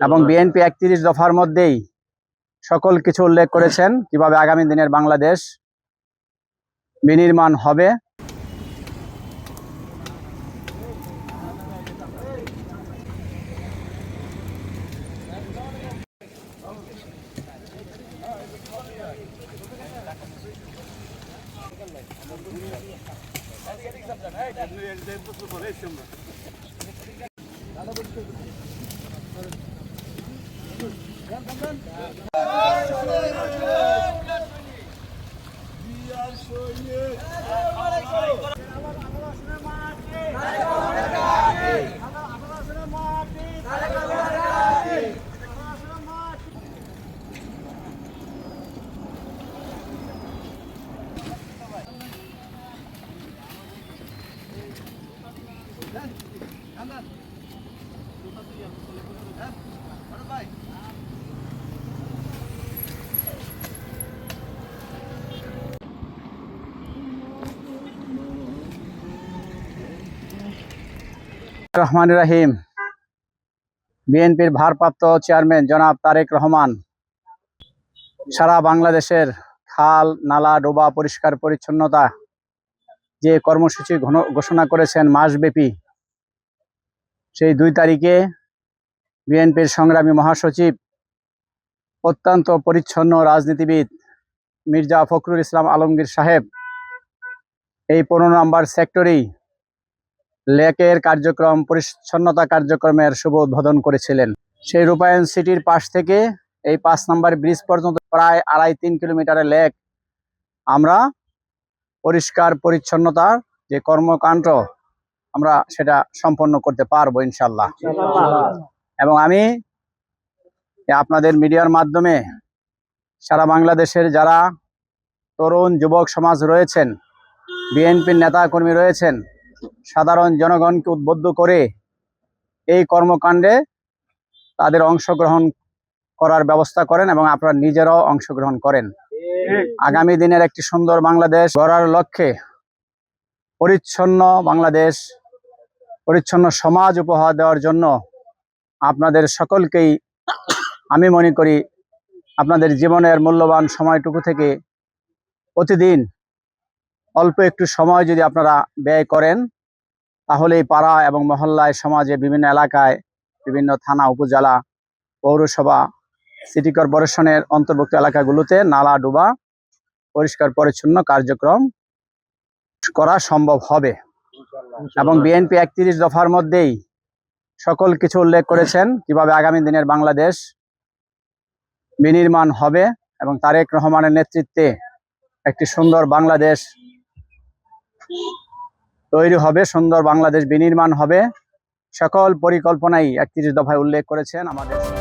এবং বিএনপি ৩১ দফার মধ্যেই সকল কিছু উল্লেখ করেছেন কিভাবে আগামী দিনের বাংলাদেশ বিনির্মাণ হবে। রহমান রাহিম। বিএনপির ভারপ্রাপ্ত চেয়ারম্যান জনাব তারেক রহমান সারা বাংলাদেশের খাল নালা ডোবা পরিষ্কার পরিচ্ছন্নতা যে কর্মসূচি ঘোষণা করেছেন মাসব্যাপী, সেই ২ তারিখে বিএনপির সংগ্রামী মহাসচিব অত্যন্ত পরিচ্ছন্ন রাজনীতিবিদ মির্জা ফখরুল ইসলাম আলমগীর সাহেব এই ১৫ নম্বর সেক্টরেই লেকের কার্যক্রম পরিচ্ছন্নতা কার্যক্রমের শুভ উদ্বোধন করেছিলেন। সেই রূপায়ণ সিটির পাশ থেকে এই ৫ নম্বর ব্রিজ পর্যন্ত প্রায় ২.৫-৩ কিলোমিটারের লেক আমরা পরিষ্কার পরিচ্ছন্নতার যে কর্মকাণ্ড আমরা সেটা সম্পন্ন করতে পারবো ইনশাল্লাহ। এবং আমি আপনাদের মিডিয়ার মাধ্যমে সারা বাংলাদেশের যারা তরুণ যুবক সমাজ রয়েছেন, বিএনপির নেতা কর্মী রয়েছেন, সাধারণ জনগণকে উদ্বুদ্ধ করে এই কর্মকাণ্ডে তাদের অংশগ্রহণ করার ব্যবস্থা করেন এবং আপনারা নিজেরাও অংশগ্রহণ করেন। আগামী দিনের একটি সুন্দর বাংলাদেশ গড়ার লক্ষ্যে পরিচ্ছন্ন বাংলাদেশ, পরিচ্ছন্ন সমাজ উপহার দেওয়ার জন্য আপনাদের সকলকেই আমি মনে করি আপনাদের জীবনের মূল্যবান সময়টুকু থেকে প্রতিদিন অল্প একটু সময় যদি আপনারা ব্যয় করেন, তাহলেই পাড়া এবং মহল্লায়, সমাজে, বিভিন্ন এলাকায়, বিভিন্ন থানা, উপজেলা, পৌরসভা, সিটি কর্পোরেশনের অন্তর্ভুক্ত এলাকাগুলোতে নালা ডোবা পরিষ্কার পরিচ্ছন্ন কার্যক্রম করা সম্ভব হবে। এবং বিএনপি ৩১ দফার মধ্যেই সকল কিছু উল্লেখ করেছেন কিভাবে আগামী দিনের বাংলাদেশ বিনির্মাণ হবে এবং তারেক রহমানের নেতৃত্বে একটি সুন্দর বাংলাদেশ তৈরি হবে, সুন্দর বাংলাদেশ বিনির্মাণ হবে। সকল পরিকল্পনাই ৩১ দফায় উল্লেখ করেছেন আমাদের।